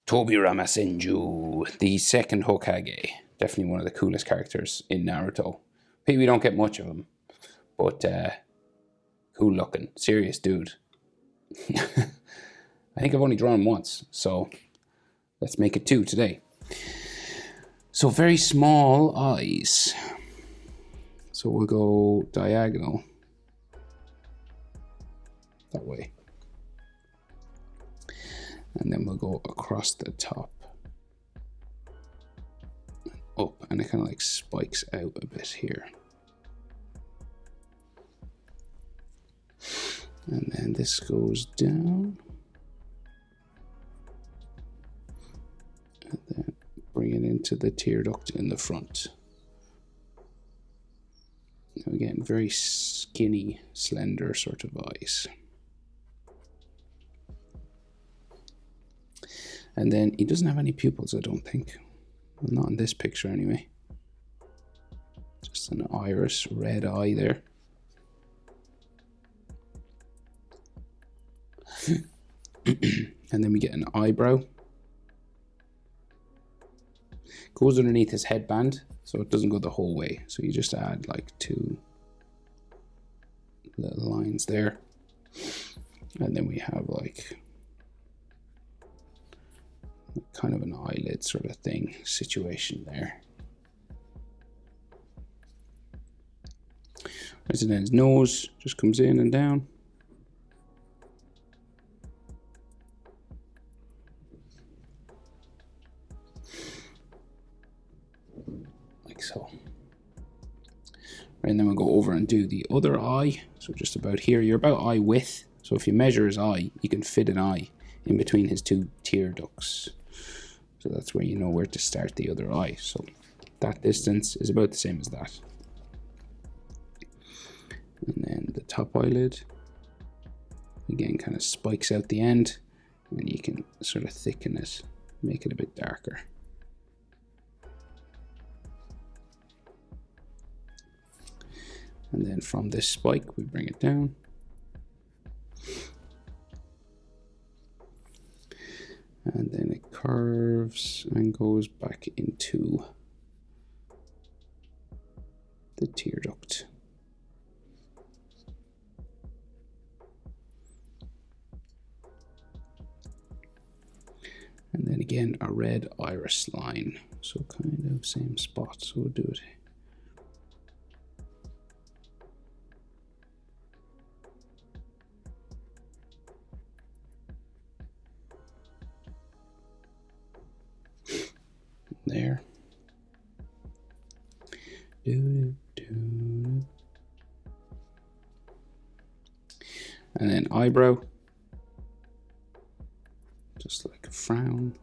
Tobirama Senju, the second Hokage. Definitely one of the coolest characters in Naruto. We don't get much of him, but cool looking, serious dude. I think I've only drawn him once, so let's make it 2 today. So very small eyes. So we'll go diagonal that way. And then we'll go across the top. Up, and it kind of like spikes out a bit here. And then this goes down. And then bring it into the tear duct in the front. Now again, very skinny, slender sort of eyes. And then he doesn't have any pupils, I don't think. Well, not in this picture anyway. Just an iris, red eye there. And then we get an eyebrow. Goes underneath his headband, so it doesn't go the whole way. So you just add like 2 little lines there. And then we have like kind of an eyelid sort of thing situation there. Right, and then his nose just comes in and down. Like so. Right, and then we'll go over and do the other eye. So just about here, you're about eye width. So if you measure his eye, you can fit an eye in between his 2 tear ducts. So that's where you know where to start the other eye. So that distance is about the same as that. And then the top eyelid, again, kind of spikes out the end, and you can sort of thicken it, make it a bit darker. And then from this spike, we bring it down. And then it curves and goes back into the tear duct. And then again, a red iris line. So kind of same spot, so we'll do it. There. And then eyebrow. Just like a frown.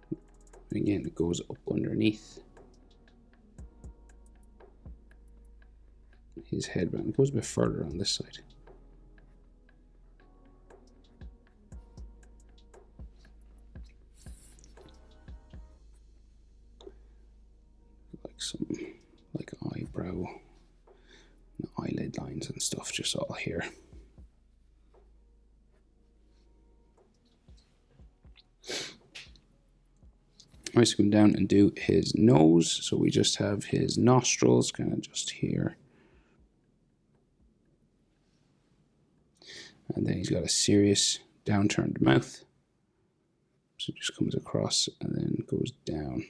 And again, it goes up underneath his headband. It goes a bit further on this side. Some like eyebrow and eyelid lines and stuff just all here. Let's go down and do his nose. So we just have his nostrils kind of just here. And then he's got a serious downturned mouth. So it just comes across and then goes down.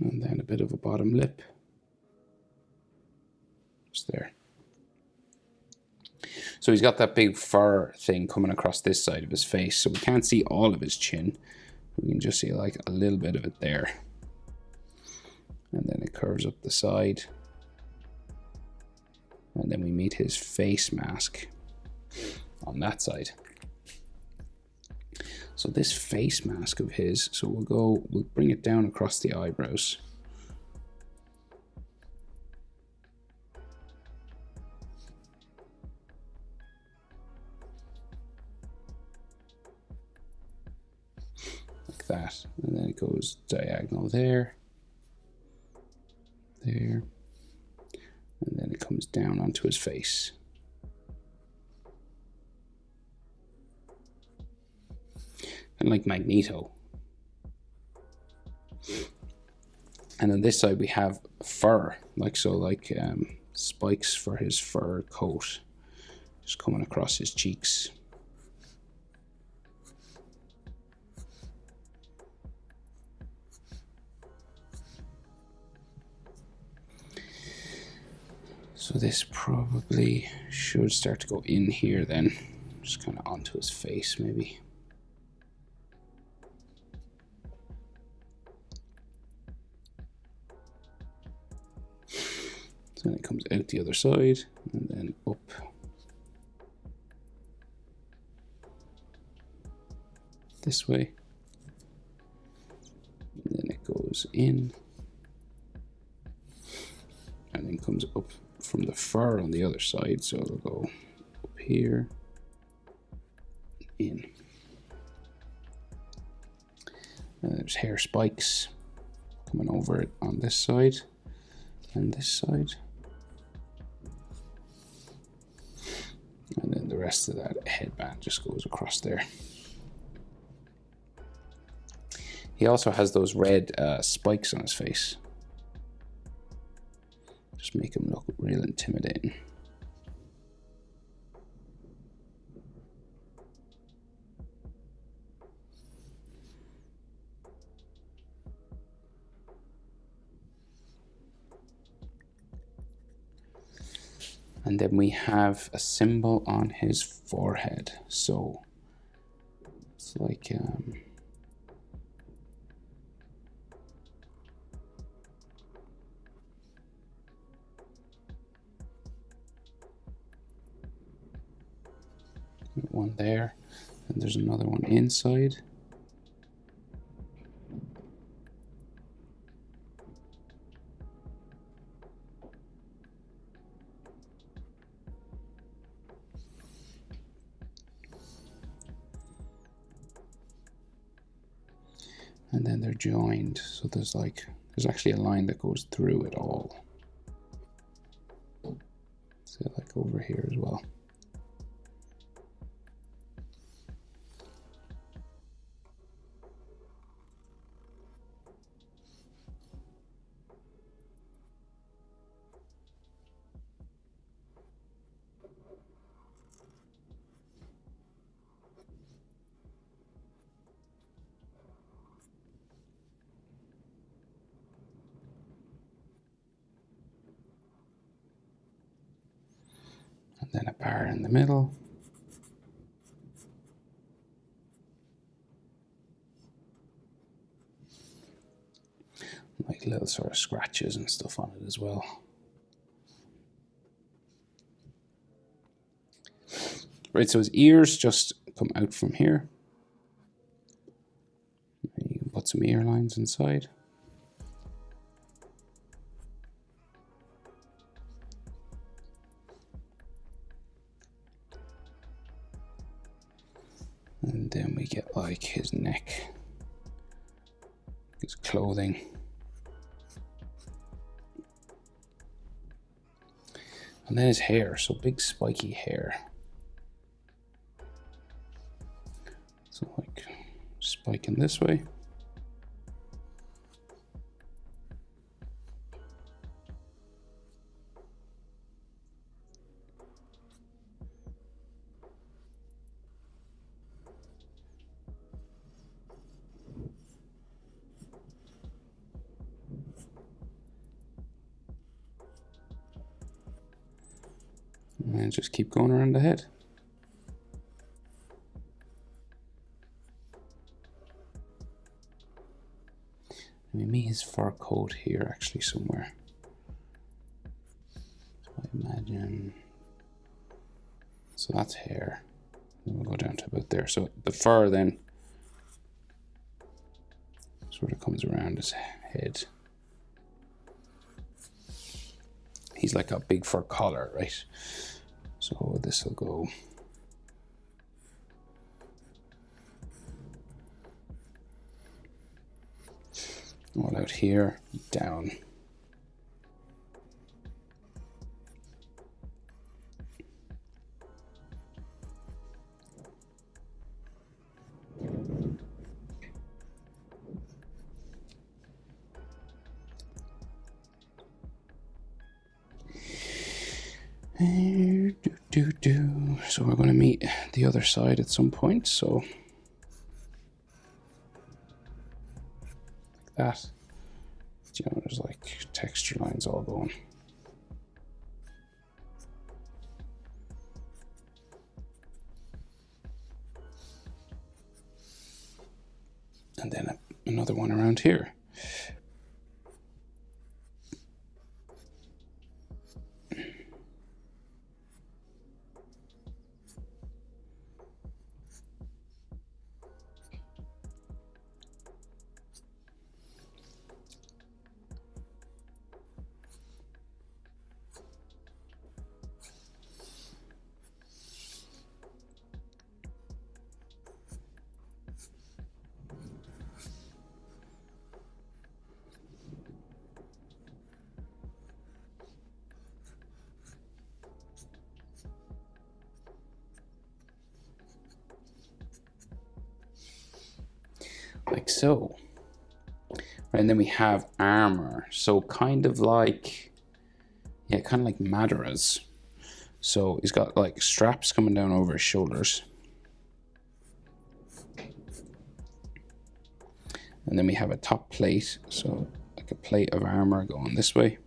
And then a bit of a bottom lip. Just there. So he's got that big fur thing coming across this side of his face. So we can't see all of his chin. We can just see like a little bit of it there. And then it curves up the side. And then we meet his face mask on that side. So this face mask of his, so we'll bring it down across the eyebrows. Like that. And then it goes diagonal there. There. And then it comes down onto his face. And like Magneto. And on this side we have fur, like so, like spikes for his fur coat, just coming across his cheeks. So this probably should start to go in here then, just kind of onto his face maybe. So then it comes out the other side and then up. This way. And then it goes in. And then comes up from the fur on the other side. So it'll go up here. In. And there's hair spikes coming over it on this side and this side. And then the rest of that headband just goes across there. He also has those red spikes on his face. Just make him look real intimidating. And then we have a symbol on his forehead. So it's like one there, and there's another one inside. And then they're joined, so there's actually a line that goes through it all. So like over here as well. And then a bar in the middle. Like little sort of scratches and stuff on it as well. Right, so his ears just come out from here. And you can put some ear lines inside. And then we get like his neck, his clothing. And then his hair, so big spiky hair. So like spiking this way. And just keep going around the head. We meet his fur coat here actually somewhere. So I imagine, so that's hair. Then we'll go down to about there. So the fur then sort of comes around his head. He's like a big fur collar, right? So this will go all out here, down. So we're going to meet the other side at some point. So like that. You know, there's like texture lines all going. And then another one around here. Like so. And then we have armor. So kind of like, yeah, kind of like Madara's. So he's got like straps coming down over his shoulders. And then we have a top plate. So like a plate of armor going this way.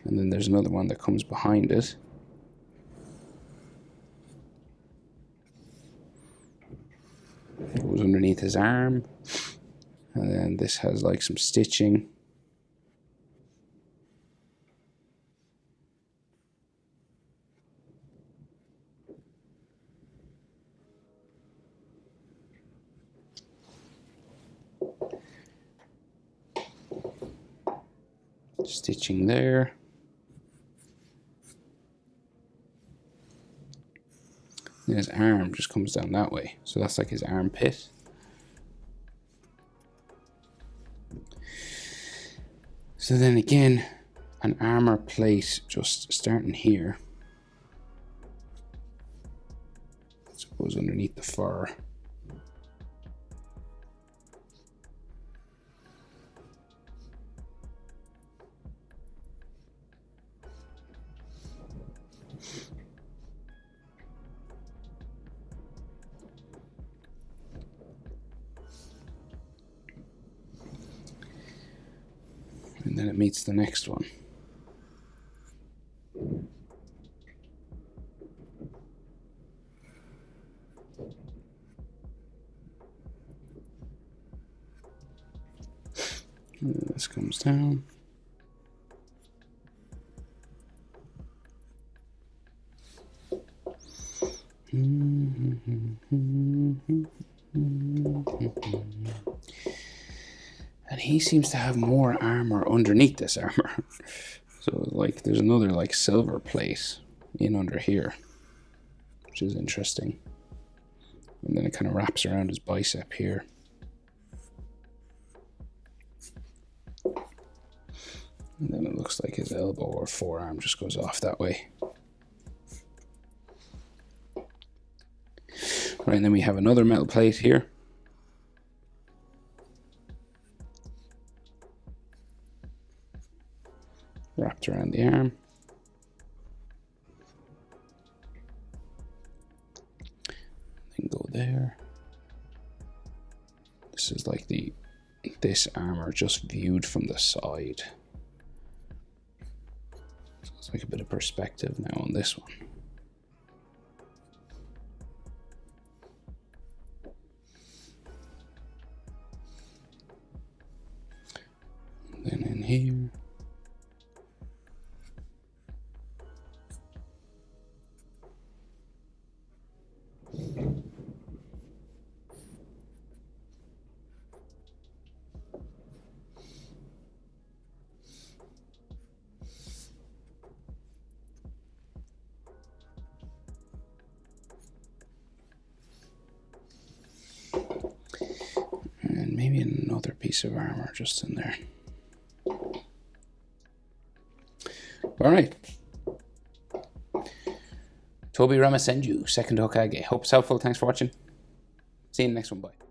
And then there's another one that comes behind it. It goes underneath his arm. And then this has like some stitching. Stitching there. And his arm just comes down that way. So that's like his armpit. So then again, an armor plate just starting here. So it goes underneath the fur. And then it meets the next one. And then this comes down. And he seems to have more armor underneath this armor. So like there's another like silver plate in under here, which is interesting. And then it kind of wraps around his bicep here. And then it looks like his elbow or forearm just goes off that way. Right, and then we have another metal plate here. Wrapped around the arm. Then go there. This is like this armor just viewed from the side. So it's like a bit of perspective now on this one. And then in here. And maybe another piece of armor just in there. All right. Tobirama Senju, second Hokage. Hope it's helpful. Thanks for watching. See you in the next one. Bye.